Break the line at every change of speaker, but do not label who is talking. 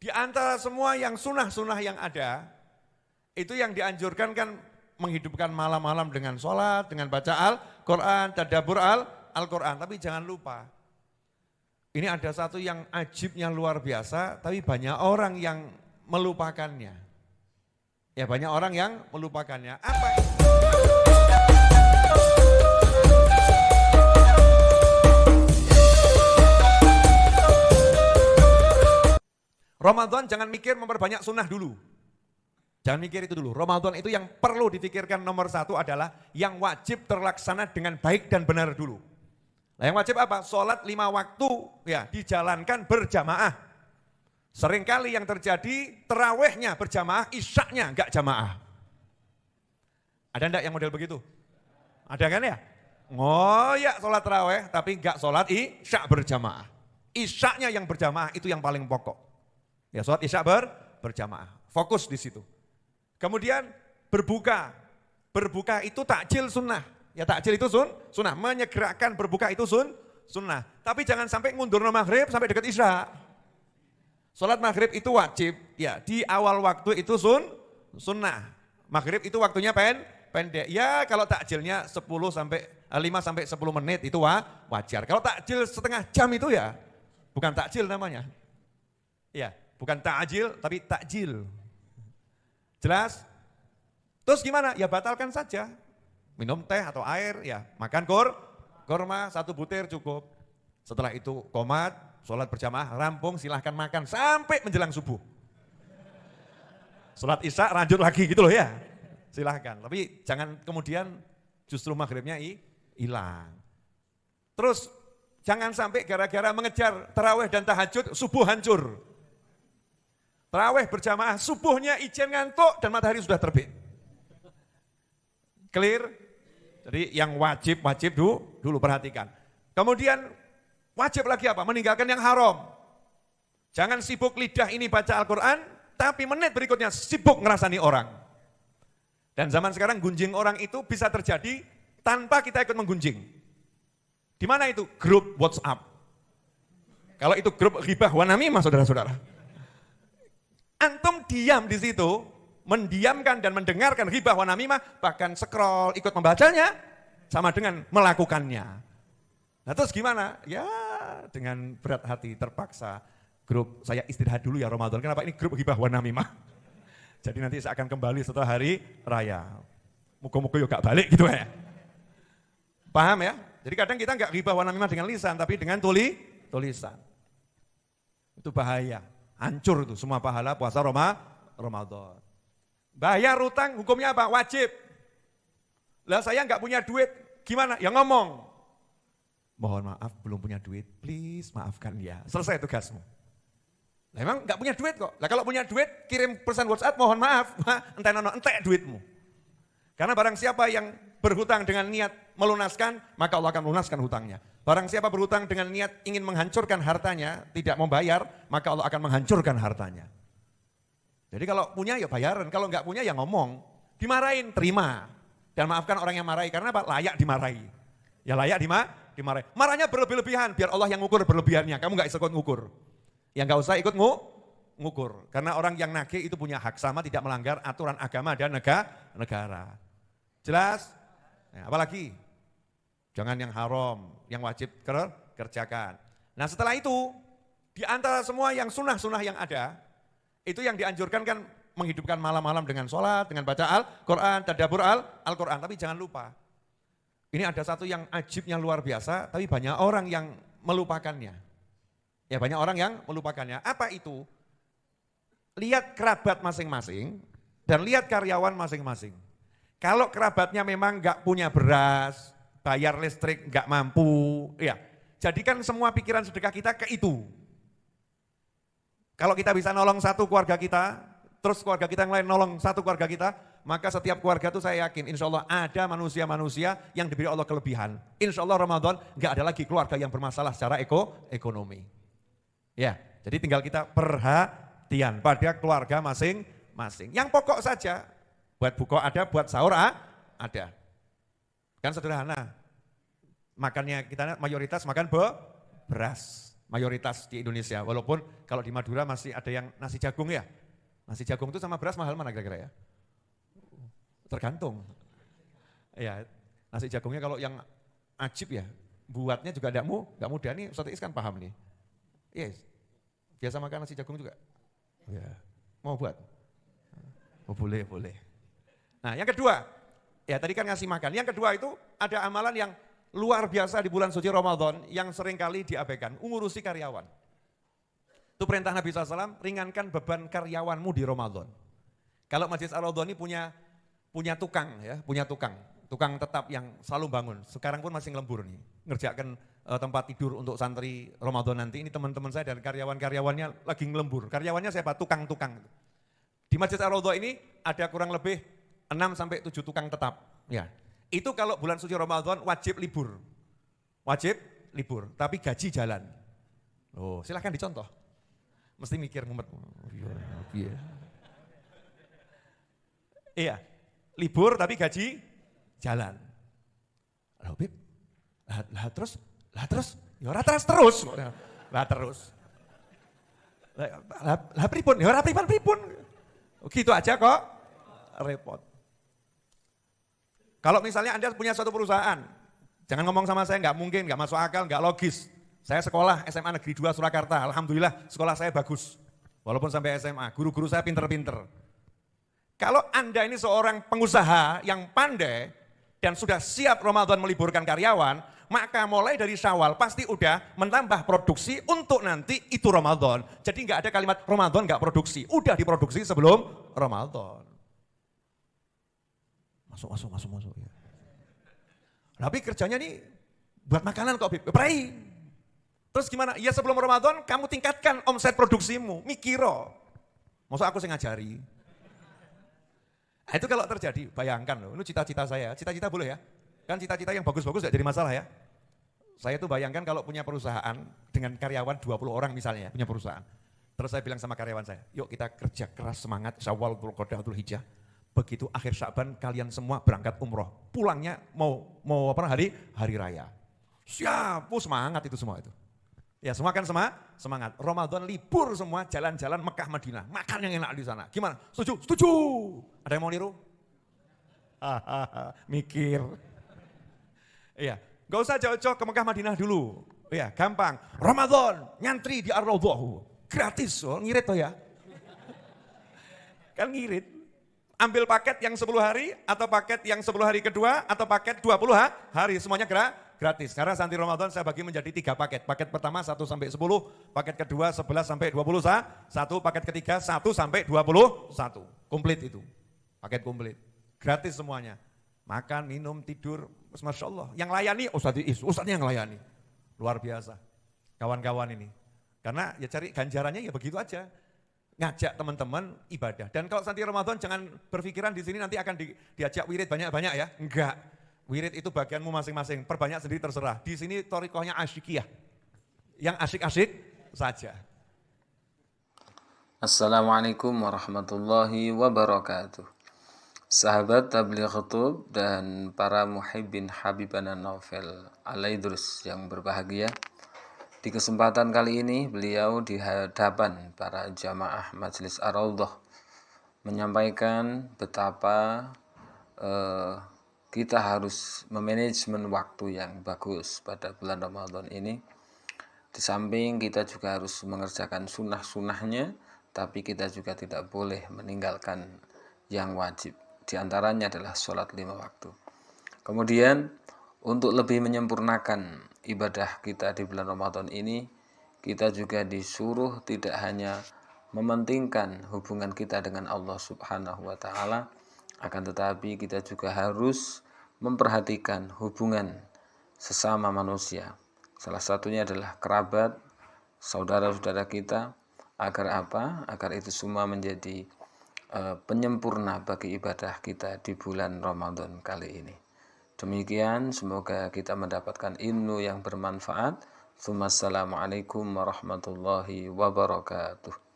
Di antara semua yang sunnah-sunnah yang ada, itu yang dianjurkan kan menghidupkan malam-malam dengan sholat, dengan baca Al-Quran, tadabbur Al-Quran. Tapi jangan lupa, ini ada satu yang ajibnya luar biasa, tapi banyak orang yang melupakannya. Ya banyak orang yang melupakannya. Apa? Ramadan jangan mikir memperbanyak sunnah dulu. Jangan mikir itu dulu. Ramadan itu yang perlu difikirkan nomor satu adalah yang wajib terlaksana dengan baik dan benar dulu. Nah yang wajib apa? Sholat 5 waktu ya dijalankan berjamaah. Seringkali yang terjadi terawihnya berjamaah, isyaknya enggak jamaah. Ada enggak yang model begitu? Ada kan ya? Ngoyak sholat terawih tapi enggak sholat isyak berjamaah. Isyaknya yang berjamaah itu yang paling pokok. Ya sholat isya berjamaah, fokus di situ. Kemudian berbuka, berbuka itu takjil sunnah. Ya takjil itu sunnah, menyegerakan berbuka itu sunnah. Tapi jangan sampai ngundur maghrib sampai dekat isya. Sholat maghrib itu wajib, ya di awal waktu itu sunnah. Maghrib itu waktunya pendek. Ya kalau takjilnya 5 sampai 10 menit itu wajar. Kalau takjil setengah jam itu ya bukan takjil namanya. Ya. Bukan ta'jil, tapi takjil. Jelas? Terus gimana? Ya batalkan saja. Minum teh atau air, ya makan kurma 1 butir cukup. Setelah itu qomat, sholat berjamaah, rampung, silahkan makan sampai menjelang subuh. Sholat isya lanjut lagi gitu loh ya. Silahkan, tapi jangan kemudian justru maghribnya hilang. Terus jangan sampai gara-gara mengejar tarawih dan tahajud, subuh hancur. Tarawih berjamaah, subuhnya ijen ngantuk dan matahari sudah terbit. Clear? Jadi yang wajib dulu perhatikan. Kemudian wajib lagi apa? Meninggalkan yang haram. Jangan sibuk lidah ini baca Al-Quran, tapi menit berikutnya sibuk ngerasani orang. Dan zaman sekarang gunjing orang itu bisa terjadi tanpa kita ikut menggunjing. Di mana itu? Grup WhatsApp. Kalau itu grup ghibah wa namimah saudara-saudara. Antum diam di situ, mendiamkan dan mendengarkan ghibah wa namimah, bahkan scroll ikut membacanya, sama dengan melakukannya. Nah terus gimana? Ya dengan berat hati terpaksa, grup saya istirahat dulu ya Ramadan. Kenapa ini grup ghibah wa namimah? Jadi nanti saya akan kembali setelah hari raya. Muka-muka yuk gak balik gitu ya. Paham ya? Jadi kadang kita gak ghibah wa namimah dengan lisan, tapi dengan tulisan. Itu bahaya. Hancur itu semua pahala puasa Ramadan. Bayar utang hukumnya apa? Wajib. Lah saya nggak punya duit, gimana? Ya ngomong. Mohon maaf belum punya duit, please maafkan ya. Selesai tugasmu. Lah emang nggak punya duit kok. Lah kalau punya duit kirim pesan WhatsApp, mohon maaf, entek duitmu. Karena barang siapa yang berhutang dengan niat melunaskan, maka Allah akan melunaskan hutangnya. Barang siapa berhutang dengan niat ingin menghancurkan hartanya, tidak membayar, maka Allah akan menghancurkan hartanya. Jadi kalau punya ya bayaran, kalau nggak punya ya ngomong. Dimarahin, terima. Dan maafkan orang yang marahi, karena apa? Layak dimarahi. Ya layak dimarahi. Marahnya berlebih-lebihan, biar Allah yang ngukur berlebihannya, kamu nggak ikut ngukur. Yang nggak usah ikut ngukur. Karena orang yang nagih itu punya hak sama, tidak melanggar aturan agama dan negara. Jelas? Nah, apalagi? Jangan yang haram, yang wajib kerjakan. Nah setelah itu, di antara semua yang sunnah-sunnah yang ada, itu yang dianjurkan kan menghidupkan malam-malam dengan sholat, dengan baca Al-Quran, tadabbur Al-Quran. Tapi jangan lupa, ini ada satu yang ajibnya luar biasa, tapi banyak orang yang melupakannya. Ya banyak orang yang melupakannya. Apa itu? Lihat kerabat masing-masing, dan lihat karyawan masing-masing. Kalau kerabatnya memang nggak punya beras, bayar listrik nggak mampu, ya jadikan semua pikiran sedekah kita ke itu. Kalau kita bisa nolong satu keluarga kita, terus keluarga kita yang lain nolong satu keluarga kita, maka setiap keluarga itu saya yakin insya Allah ada manusia-manusia yang diberi Allah kelebihan. Insya Allah Ramadan nggak ada lagi keluarga yang bermasalah secara ekonomi. Ya, jadi tinggal kita perhatian pada keluarga masing-masing. Yang pokok saja, buat buka ada, buat sahur ada. Kan sederhana, makannya kita mayoritas makan beras. mayoritas di Indonesia. Walaupun kalau di Madura masih ada yang nasi jagung ya. Nasi jagung itu sama beras mahal mana kira-kira ya? Tergantung. Ya, nasi jagungnya kalau yang ajib ya, buatnya juga nggak mudah nih. Ustaz Is kan paham nih. Yes, biasa makan nasi jagung juga. Ya, mau buat? Oh, boleh. Nah yang kedua, ya tadi kan ngasih makan. Yang kedua itu ada amalan yang luar biasa di bulan suci Ramadan yang seringkali diabaikan, ngurusi karyawan. Itu perintah Nabi SAW, ringankan beban karyawanmu di Ramadan. Kalau Masjid Ar-Raudhah ini punya tukang ya, tukang tetap yang selalu bangun. Sekarang pun masih ngelembur nih, ngerjakan tempat tidur untuk santri Ramadan nanti. Ini teman-teman saya dan karyawan-karyawannya lagi ngelembur. Karyawannya siapa? Tukang-tukang. Di Masjid Ar-Raudhah ini ada kurang lebih 6-7 tukang tetap. Ya, itu kalau bulan suci Ramadan wajib libur. Tapi gaji jalan. Oh, silahkan dicontoh. Mesti mikir ngumet. Iya, libur tapi gaji jalan. Lah terus, ya ora terus. Lah pripun, ya ora pripun. Gitu aja kok, repot. Kalau misalnya Anda punya suatu perusahaan, jangan ngomong sama saya nggak mungkin, nggak masuk akal, nggak logis. Saya sekolah SMA Negeri 2 Surakarta, alhamdulillah sekolah saya bagus. Walaupun sampai SMA, guru-guru saya pinter-pinter. Kalau Anda ini seorang pengusaha yang pandai dan sudah siap Ramadan meliburkan karyawan, maka mulai dari Syawal pasti udah menambah produksi untuk nanti itu Ramadan. Jadi nggak ada kalimat Ramadan nggak produksi, udah diproduksi sebelum Ramadan. Masuk ya. Tapi kerjanya nih buat makanan kok, Beb. Terus gimana? Ya sebelum Ramadan kamu tingkatkan omset produksimu, mikiro. Maksud aku sih ngajari. Nah, itu kalau terjadi, bayangkan loh, ini cita-cita saya, cita-cita boleh ya? Kan cita-cita yang bagus-bagus gak jadi masalah ya? Saya tuh bayangkan kalau punya perusahaan dengan karyawan 20 orang misalnya, punya perusahaan. Terus saya bilang sama karyawan saya, yuk kita kerja keras semangat, Syawal, Dzulqa'dah, Dzulhijjah. Begitu akhir Sya'ban kalian semua berangkat umroh. Pulangnya mau hari raya. Siap, semangat itu semua itu. Ya semua kan semangat. Ramadan libur semua, jalan-jalan Mekah Madinah. Makan yang enak di sana. Gimana? Setuju. Ada yang mau niru? Mikir. Iya, gak usah jauh-jauh ke Mekah Madinah dulu. Iya, gampang. Ramadan, nyantri di Ar-Raudhah. Gratis, ngirit toh ya. Kan ngirit. Ambil paket yang 10 hari, atau paket yang 10 hari kedua, atau paket 20 hari. Semuanya gratis. Karena santri Ramadan saya bagi menjadi 3 paket. Paket pertama 1-10, paket kedua 11-21, paket ketiga 1-21. Komplit itu. Paket komplit. Gratis semuanya. Makan, minum, tidur, Masya Allah. Yang layani Ustadznya yang layani. Luar biasa. Kawan-kawan ini. Karena ya cari ganjarannya ya begitu aja. Ngajak teman-teman ibadah. Dan kalau santri Ramadan jangan berpikiran di sini nanti akan diajak wirid banyak-banyak ya. Enggak. Wirid itu bagianmu masing-masing, perbanyak sendiri terserah. Di sini thariqahnya asyikiyah, yang asyik-asyik saja.
Assalamualaikum warahmatullahi wabarakatuh. Sahabat Tabligh Khutub dan para muhibbin Habibana Naufal Al-Idrus yang berbahagia. Di kesempatan kali ini beliau di hadapan para jamaah Majelis Ar-Raudhah menyampaikan betapa kita harus memanajemen waktu yang bagus pada bulan Ramadan ini. Di samping kita juga harus mengerjakan sunnah-sunnahnya, tapi kita juga tidak boleh meninggalkan yang wajib. Di antaranya adalah sholat 5 waktu. Kemudian untuk lebih menyempurnakan ibadah kita di bulan Ramadan ini, kita juga disuruh tidak hanya mementingkan hubungan kita dengan Allah Subhanahu wa Ta'ala, akan tetapi kita juga harus memperhatikan hubungan sesama manusia. Salah satunya adalah kerabat, saudara-saudara kita, agar apa? Agar itu semua menjadi penyempurna bagi ibadah kita di bulan Ramadan kali ini. Demikian, semoga kita mendapatkan ilmu yang bermanfaat. Assalamualaikum warahmatullahi wabarakatuh.